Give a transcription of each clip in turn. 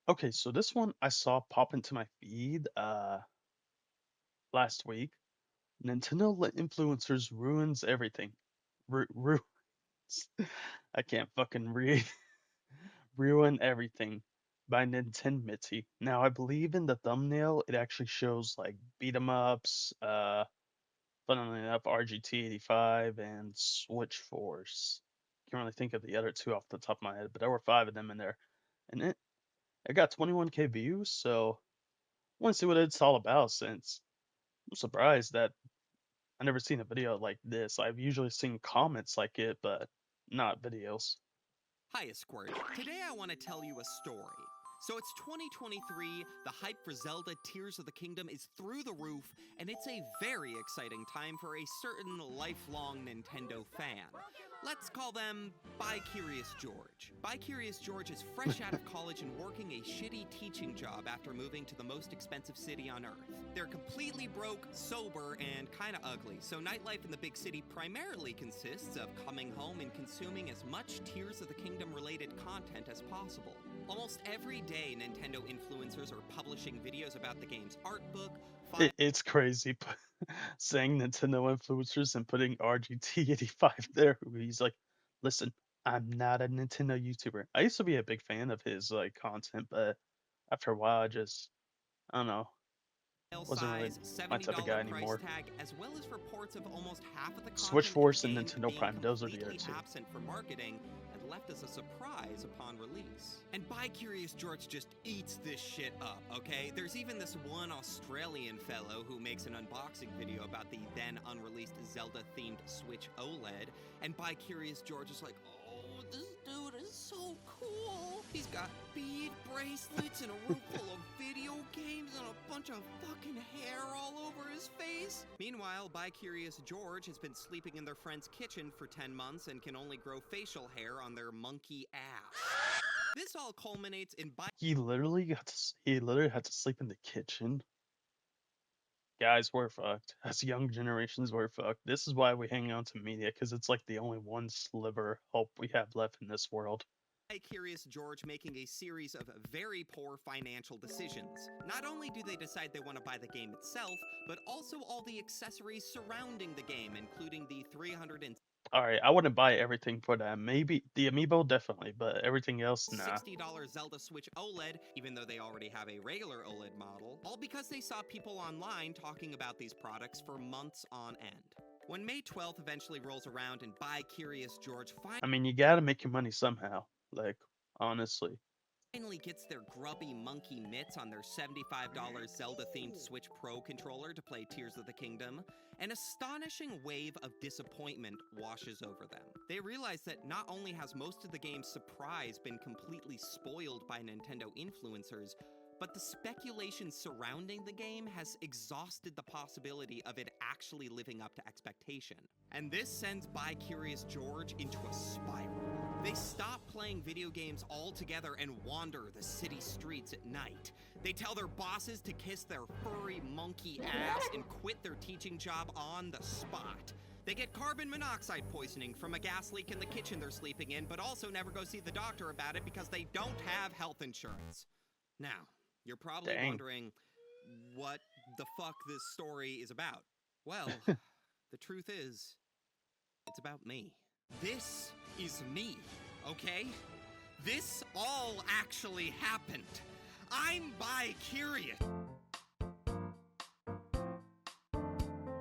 Okay, so this one I saw pop into my feed last week. Nintendo influencers ruins everything. Ruins. I can't fucking read. Ruin everything by Nintendo. Now I believe in the thumbnail it actually shows like beat 'em ups, funnily enough RGT 85 and Switch Force. Can't really think of the other two off the top of my head, but there were five of them in there. And it got 21K views, so I want to see what it's all about since I'm surprised that I never seen a video like this. I've usually seen comments like it, but not videos. Hiya, Squirt. Today I want to tell you a story. So it's 2023, the hype for Zelda Tears of the Kingdom is through the roof, and it's a very exciting time for a certain lifelong Nintendo fan. Let's call them Bi Curious George. Bi Curious George is fresh out of college and working a shitty teaching job after moving to the most expensive city on Earth. They're completely broke, sober, and kinda ugly, so nightlife in the big city primarily consists of coming home and consuming as much Tears of the Kingdom related content as possible. Almost every day, Nintendo influencers are publishing videos about the game's art book, It's crazy saying Nintendo influencers and putting RGT 85 there. He's like, listen, I'm not a Nintendo YouTuber. I used to be a big fan of his like content, but after a while, I don't know, file wasn't really size, my type of guy $70 price anymore. tag, as well as reports of almost half of the Switch content in the Force and game Nintendo being Prime, those are the other completely two. absent for marketing and left as a surprise upon release. And Bi Curious George just eats this shit up, okay? There's even this one Australian fellow who makes an unboxing video about the then unreleased Zelda-themed Switch OLED, and Bi Curious George is like, oh, this dude is so cool. He's got bead bracelets and a room full of video games and a bunch of fucking hair all over his face. Meanwhile, Bi-Curious George has been sleeping in their friend's kitchen for 10 months and can only grow facial hair on their monkey ass. This all culminates in He literally had to sleep in the kitchen. Guys, we're fucked. As young generations, we're fucked. This is why we hang on to media, because it's like the only one sliver hope we have left in this world. Curious George making a series of very poor financial decisions. Not only do they decide they want to buy the game itself, but also all the accessories surrounding the game, including the 300 and Alright, I wouldn't buy everything for that. Maybe the amiibo, definitely, but everything else, nah. $60 Zelda Switch OLED, even though they already have a regular OLED model, all because they saw people online talking about these products for months on end. When May 12th eventually rolls around and Bi Curious George I mean, you gotta make your money somehow. Like, honestly. finally gets their grubby monkey mitts on their $75 Zelda-themed Switch Pro controller to play Tears of the Kingdom, an astonishing wave of disappointment washes over them. They realize that not only has most of the game's surprise been completely spoiled by Nintendo influencers, but the speculation surrounding the game has exhausted the possibility of it actually living up to expectation. And this sends Bi Curious George into a spiral. They stop playing video games altogether and wander the city streets at night. They tell their bosses to kiss their furry monkey ass and quit their teaching job on the spot. They get carbon monoxide poisoning from a gas leak in the kitchen they're sleeping in, but also never go see the doctor about it because they don't have health insurance. Now, you're probably Dang. wondering what the fuck this story is about. Well, the truth is, it's about me. This is me, okay? This all actually happened. I'm bi-curious.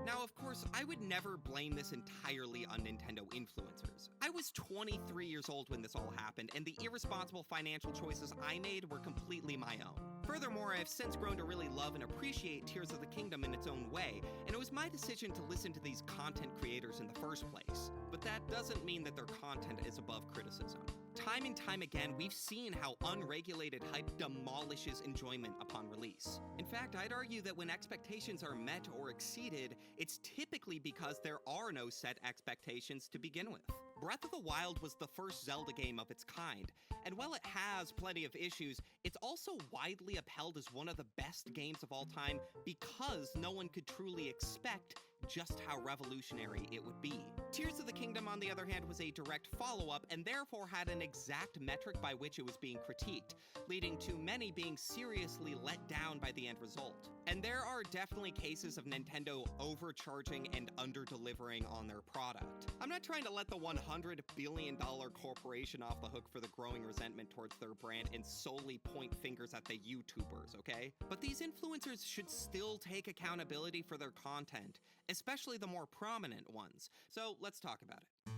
Now, of course, I would never blame this entirely on Nintendo influencers. I was 23 years old when this all happened, and the irresponsible financial choices I made were completely my own. Furthermore, I have since grown to really love and appreciate Tears of the Kingdom in its own way, and it was my decision to listen to these content creators in the first place. But that doesn't mean that their content is above criticism. Time and time again, we've seen how unregulated hype demolishes enjoyment upon release. In fact, I'd argue that when expectations are met or exceeded, it's typically because there are no set expectations to begin with. Breath of the Wild was the first Zelda game of its kind, and while it has plenty of issues, it's also widely upheld as one of the best games of all time because no one could truly expect just how revolutionary it would be. Tears of the Kingdom, on the other hand, was a direct follow-up and therefore had an exact metric by which it was being critiqued, leading to many being seriously let down by the end result. And there are definitely cases of Nintendo overcharging and under-delivering on their product. I'm not trying to let the $100 billion corporation off the hook for the growing resentment towards their brand and solely point fingers at the YouTubers, okay? But these influencers should still take accountability for their content, especially the more prominent ones. So let's talk about it.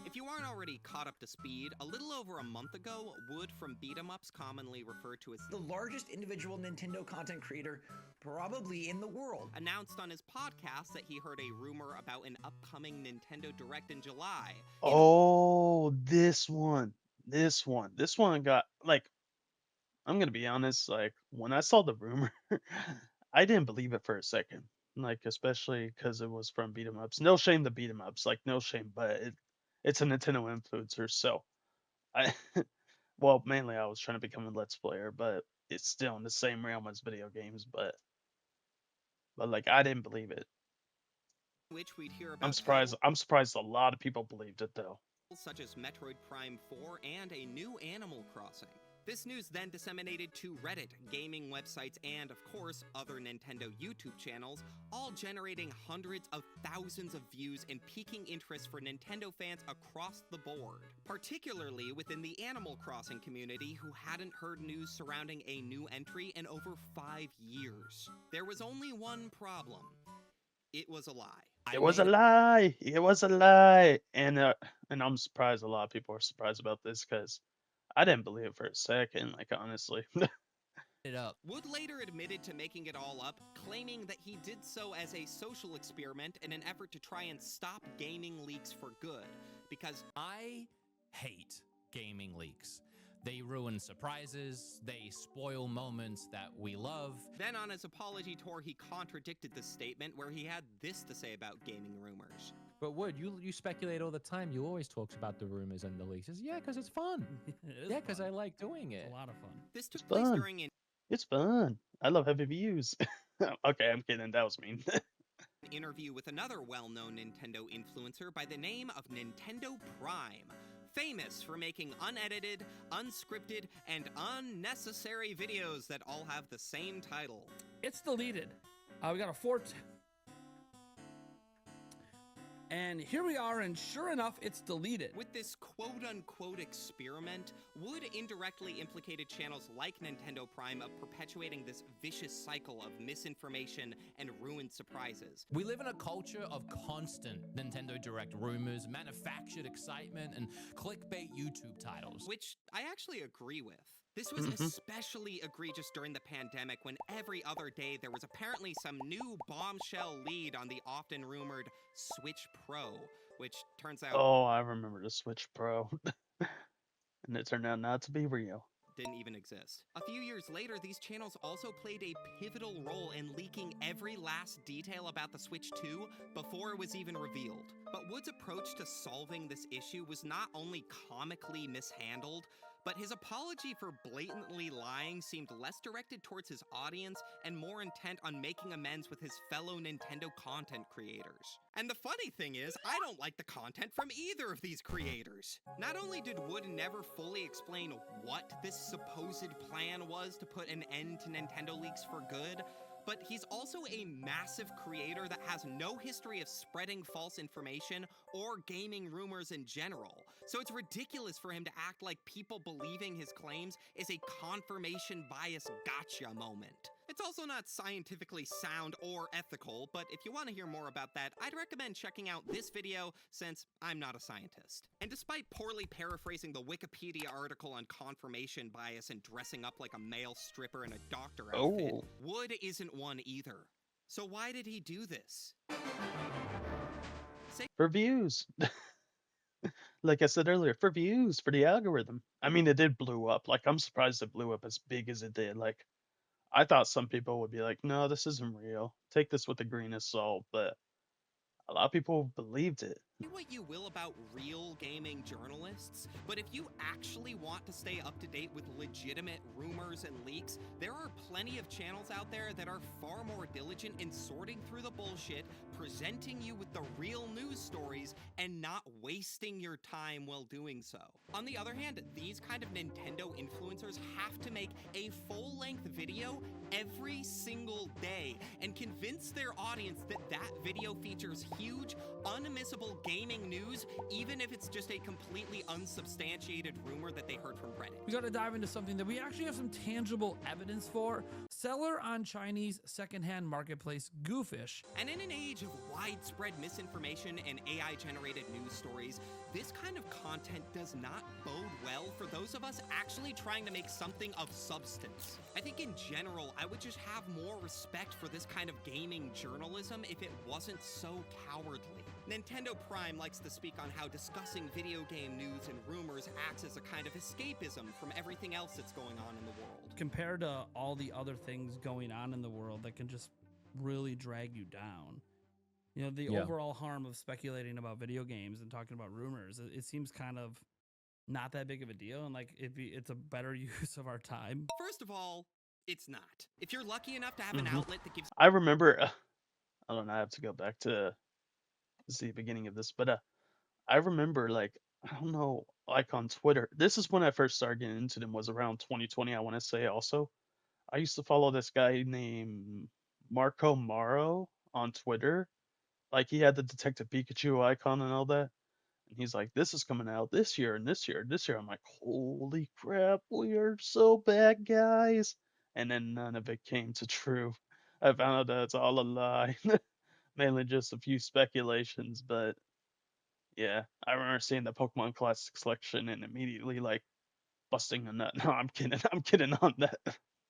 If you aren't already caught up to speed, a little over a month ago, Wood from Beat 'em Ups, commonly referred to as the largest individual Nintendo content creator probably in the world, announced on his podcast that he heard a rumor about an upcoming Nintendo Direct in July. Oh, this one got, like, I'm gonna be honest, like, when I saw the rumor, I didn't believe it for a second. Like, especially because it was from beat 'em ups. No shame to beat 'em ups, like, no shame, but it's a Nintendo influencer, so I well, mainly I was trying to become a Let's Player, but it's still in the same realm as video games, but like, I didn't believe it. Which we'd hear I'm about surprised a lot of people believed it though. such as Metroid Prime 4 and a new Animal Crossing. This news then disseminated to Reddit, gaming websites, and, of course, other Nintendo YouTube channels, all generating hundreds of thousands of views and piquing interest for Nintendo fans across the board, particularly within the Animal Crossing community who hadn't heard news surrounding a new entry in over 5 years. There was only one problem. It was a lie. It was a lie. It was a lie. And I'm surprised a lot of people are surprised about this because I didn't believe it for a second, like, honestly. It up. Wood later admitted to making it all up, claiming that he did so as a social experiment in an effort to try and stop gaming leaks for good, because I hate gaming leaks. They ruin surprises, they spoil moments that we love. Then on his apology tour, he contradicted this statement where he had this to say about gaming rumors. But Wood, you speculate all the time. You always talks about the rumors and the leaks. Yeah, because it's fun. Yeah, because I like doing it. It's a lot of fun. This took It's place fun. during an It's fun. I love heavy views. Okay, I'm kidding. That was mean. interview with another well-known Nintendo influencer by the name of Nintendo Prime, famous for making unedited, unscripted, and unnecessary videos that all have the same title. It's deleted. We got a fort. And here we are, and sure enough, it's deleted. With this quote-unquote experiment, Wood indirectly implicated channels like Nintendo Prime of perpetuating this vicious cycle of misinformation and ruined surprises. We live in a culture of constant Nintendo Direct rumors, manufactured excitement, and clickbait YouTube titles. Which I actually agree with. This was especially egregious during the pandemic when every other day there was apparently some new bombshell lead on the often rumored Switch Pro, which turns out Oh, I remember the Switch Pro. And it turned out not to be real. didn't even exist. A few years later, these channels also played a pivotal role in leaking every last detail about the Switch 2 before it was even revealed. But Wood's approach to solving this issue was not only comically mishandled, but his apology for blatantly lying seemed less directed towards his audience and more intent on making amends with his fellow Nintendo content creators. And the funny thing is, I don't like the content from either of these creators. Not only did Wood never fully explain what this supposed plan was to put an end to Nintendo leaks for good, but he's also a massive creator that has no history of spreading false information or gaming rumors in general. So it's ridiculous for him to act like people believing his claims is a confirmation bias gotcha moment. It's also not scientifically sound or ethical, but if you want to hear more about that, I'd recommend checking out this video since I'm not a scientist. And despite poorly paraphrasing the Wikipedia article on confirmation bias and dressing up like a male stripper in a doctor outfit, Oh. Wood isn't one either. So why did he do this? For views. Like I said earlier, for views, for the algorithm. I mean, it did blew up. Like, I'm surprised it blew up as big as it did. Like, I thought some people would be like, no, this isn't real. Take this with a grain of salt. But a lot of people believed it. Say what you will about real gaming journalists, but if you actually want to stay up to date with legitimate rumors and leaks, there are plenty of channels out there that are far more diligent in sorting through the bullshit, presenting you with the real news stories, and not wasting your time while doing so. On the other hand, these kind of Nintendo influencers have to make a full-length video every single day and convince their audience that that video features huge, unmissable gaming news, even if it's just a completely unsubstantiated rumor that they heard from Reddit. We gotta dive into something that we actually have some tangible evidence for. Seller on Chinese secondhand marketplace Goofish. And in an age of widespread misinformation and AI-generated news stories, this kind of content does not bode well for those of us actually trying to make something of substance. I think in general, I would just have more respect for this kind of gaming journalism if it wasn't so cowardly. Nintendo Prime likes to speak on how discussing video game news and rumors acts as a kind of escapism from everything else that's going on in the world. Compared to all the other things going on in the world that can just really drag you down. You know, the overall harm of speculating about video games and talking about rumors, it seems kind of not that big of a deal, and like it's a better use of our time. First of all, it's not. If you're lucky enough to have an outlet that gives... I remember, I don't know, I have to go back to the beginning of this, but I remember, like, I don't know, like on Twitter, this is when I first started getting into them, was around 2020, I want to say. Also, I used to follow this guy named Marco Maro on Twitter. Like, he had the Detective Pikachu icon and all that. And he's like, this is coming out this year and this year and this year. I'm like, holy crap, we are so bad, guys. And then none of it came to true. I found out that it's all a lie. Mainly just a few speculations, but yeah, I remember seeing the Pokemon Classic Collection and immediately like busting a nut. No, I'm kidding on that.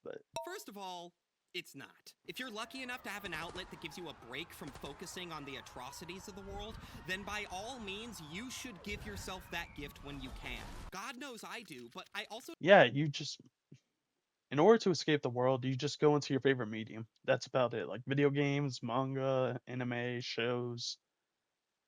But First of all, it's not. If you're lucky enough to have an outlet that gives you a break from focusing on the atrocities of the world, then by all means, you should give yourself that gift when you can. God knows I do, but I also... yeah, you just, in order to escape the world, you just go into your favorite medium. That's about it. Like video games, manga, anime, shows,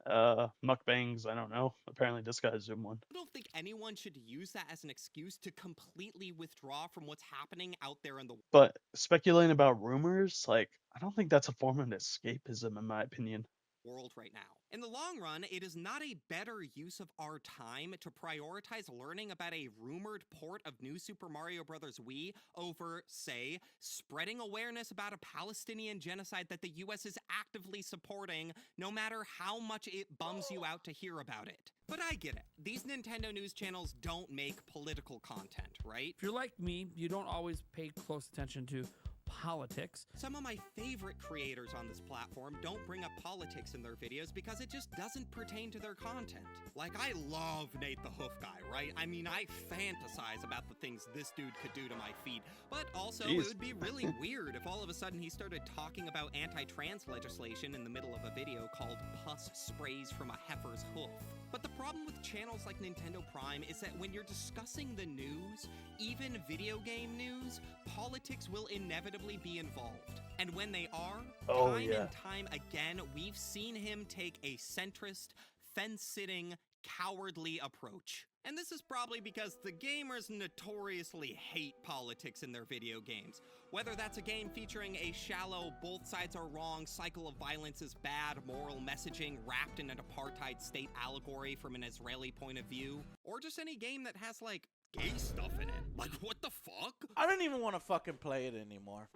mukbangs, I don't know. Apparently this guy's doing one. I don't think anyone should use that as an excuse to completely withdraw from what's happening out there in the But speculating about rumors, like, I don't think that's a form of escapism, in my opinion. world right now. In the long run, it is not a better use of our time to prioritize learning about a rumored port of New Super Mario Bros. Wii over, say, spreading awareness about a Palestinian genocide that the US is actively supporting, no matter how much it bums you out to hear about it. But I get it. These Nintendo news channels don't make political content, right? If you're like me, you don't always pay close attention to politics. Some of my favorite creators on this platform don't bring up politics in their videos because it just doesn't pertain to their content. Like, I love Nate the Hoof Guy, right? I mean, I fantasize about the things this dude could do to my feet, but also Jeez. it would be really weird if all of a sudden he started talking about anti-trans legislation in the middle of a video called Pus Sprays from a Heifer's Hoof. But the problem with channels like Nintendo Prime is that when you're discussing the news, even video game news, politics will inevitably be involved. And when they are, time and time again, we've seen him take a centrist, fence-sitting, cowardly approach. And this is probably because the gamers notoriously hate politics in their video games. Whether that's a game featuring a shallow, both sides are wrong, cycle of violence is bad, moral messaging wrapped in an apartheid state allegory from an Israeli point of view, or just any game that has, like, gay stuff in it. Like, what the fuck? I don't even want to fucking play it anymore.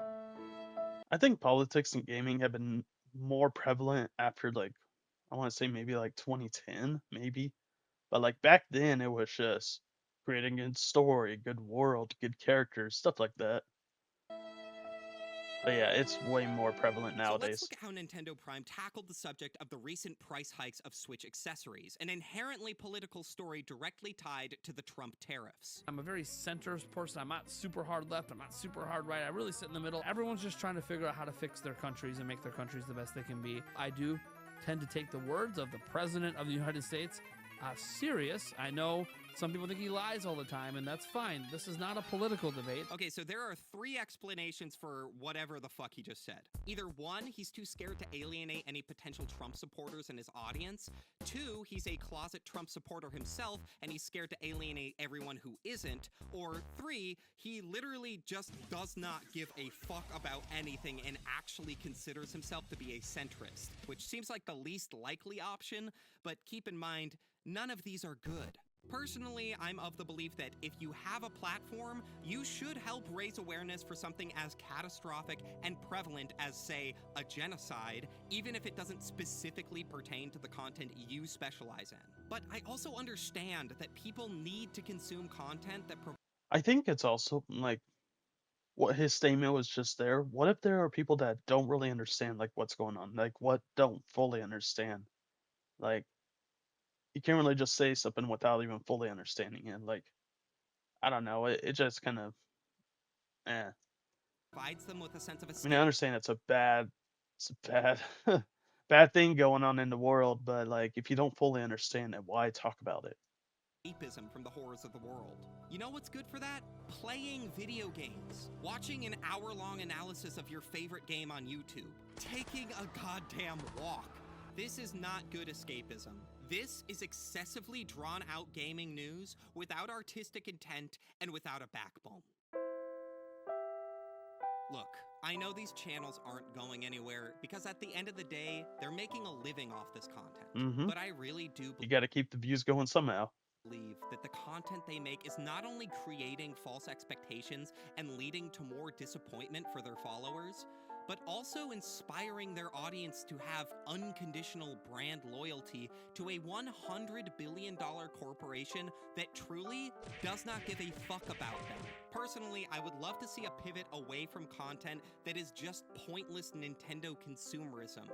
I think politics and gaming have been more prevalent after, like, I want to say maybe like 2010, maybe. But like back then, it was just creating a good story, good world, good characters, stuff like that. But yeah, it's way more prevalent So nowadays. let's look at how Nintendo Prime tackled the subject of the recent price hikes of Switch accessories, an inherently political story directly tied to the Trump tariffs. I'm a very centrist person. I'm not super hard left. I'm not super hard right. I really sit in the middle. Everyone's just trying to figure out how to fix their countries and make their countries the best they can be. I do tend to take the words of the President of the United States serious. I know Some people think he lies all the time, and that's fine. This is not a political debate. Okay, so there are 3 explanations for whatever the fuck he just said. Either 1, he's too scared to alienate any potential Trump supporters in his audience. 2, he's a closet Trump supporter himself, and he's scared to alienate everyone who isn't. Or 3, he literally just does not give a fuck about anything and actually considers himself to be a centrist, which seems like the least likely option, but keep in mind, none of these are good. Personally, I'm of the belief that if you have a platform, you should help raise awareness for something as catastrophic and prevalent as, say, a genocide, even if it doesn't specifically pertain to the content you specialize in. But I also understand that people need to consume content that I think it's also like what his statement was just there. What if there are people that don't really understand like what's going on? Like what don't fully understand? Like you can't really just say something without even fully understanding it. Like I don't know, it just kind of eh. provides them with a sense of I mean, I understand it's a bad bad thing going on in the world, but like if you don't fully understand it, why talk about it? escapism from the horrors of the world. You know what's good for that? Playing video games. Watching an hour-long analysis of your favorite game on YouTube. Taking a goddamn walk. This is not good escapism. This is excessively drawn-out gaming news without artistic intent and without a backbone. Look, I know these channels aren't going anywhere because at the end of the day, they're making a living off this content. Mm-hmm. But I really do You got to keep the views going somehow. Believe that the content they make is not only creating false expectations and leading to more disappointment for their followers, but also inspiring their audience to have unconditional brand loyalty to a $100 billion corporation that truly does not give a fuck about them. Personally, I would love to see a pivot away from content that is just pointless Nintendo consumerism,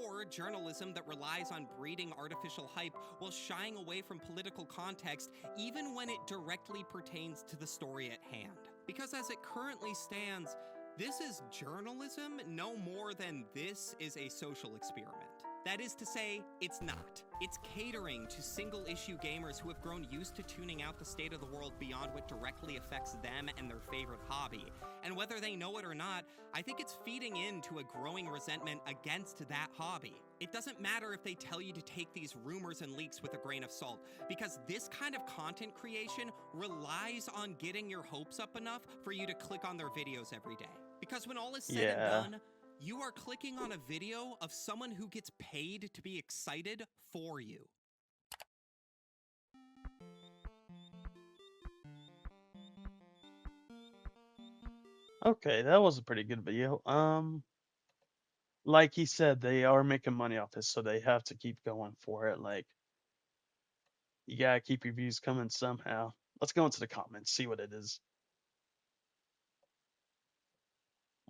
or journalism that relies on breeding artificial hype while shying away from political context even when it directly pertains to the story at hand. Because as it currently stands, this is journalism no more than this is a social experiment. That is to say, it's not. It's catering to single-issue gamers who have grown used to tuning out the state of the world beyond what directly affects them and their favorite hobby. And whether they know it or not, I think it's feeding into a growing resentment against that hobby. It doesn't matter if they tell you to take these rumors and leaks with a grain of salt, because this kind of content creation relies on getting your hopes up enough for you to click on their videos every day. Because when all is said and done, you are clicking on a video of someone who gets paid to be excited for you. Okay, that was a pretty good video. Like he said, they are making money off this, so they have to keep going for it. Like, you gotta keep your views coming somehow. Let's go into the comments, see what it is.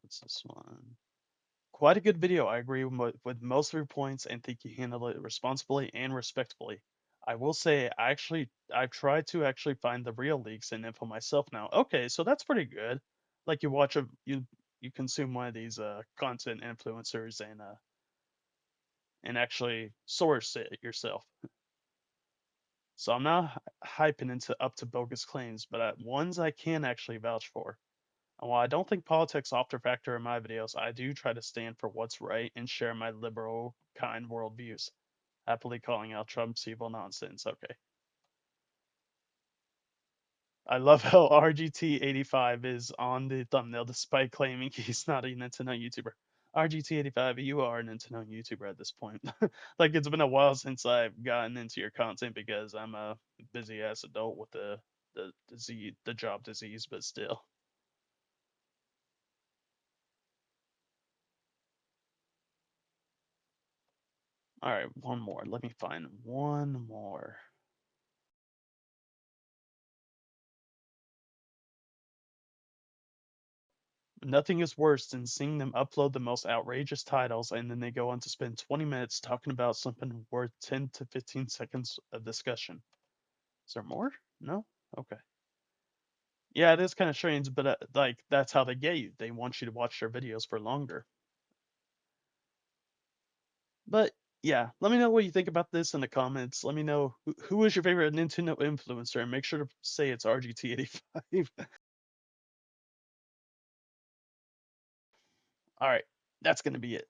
What's this one? Quite a good video. I agree with most of your points and think you handled it responsibly and respectfully. I will say, I've tried to actually find the real leaks and info myself now. Okay, so that's pretty good. Like you consume one of these content influencers and actually source it yourself. So I'm not hyping into up to bogus claims, but ones I can actually vouch for. And while I don't think politics often factor in my videos, I do try to stand for what's right and share my liberal, kind worldviews. Happily calling out Trump's evil nonsense. Okay. I love how RGT85 is on the thumbnail despite claiming he's not a Nintendo YouTuber. RGT85, you are a Nintendo YouTuber at this point. Like, it's been a while since I've gotten into your content because I'm a busy ass adult with the job disease, but still. All right, one more. Let me find one more. Nothing is worse than seeing them upload the most outrageous titles and then they go on to spend 20 minutes talking about something worth 10 to 15 seconds of discussion. Is there more? No? Okay. Yeah, it is kind of strange, but like that's how they get you. They want you to watch their videos for longer. But yeah, let me know what you think about this in the comments. Let me know who is your favorite Nintendo influencer, and make sure to say it's RGT85. All right, that's gonna be it.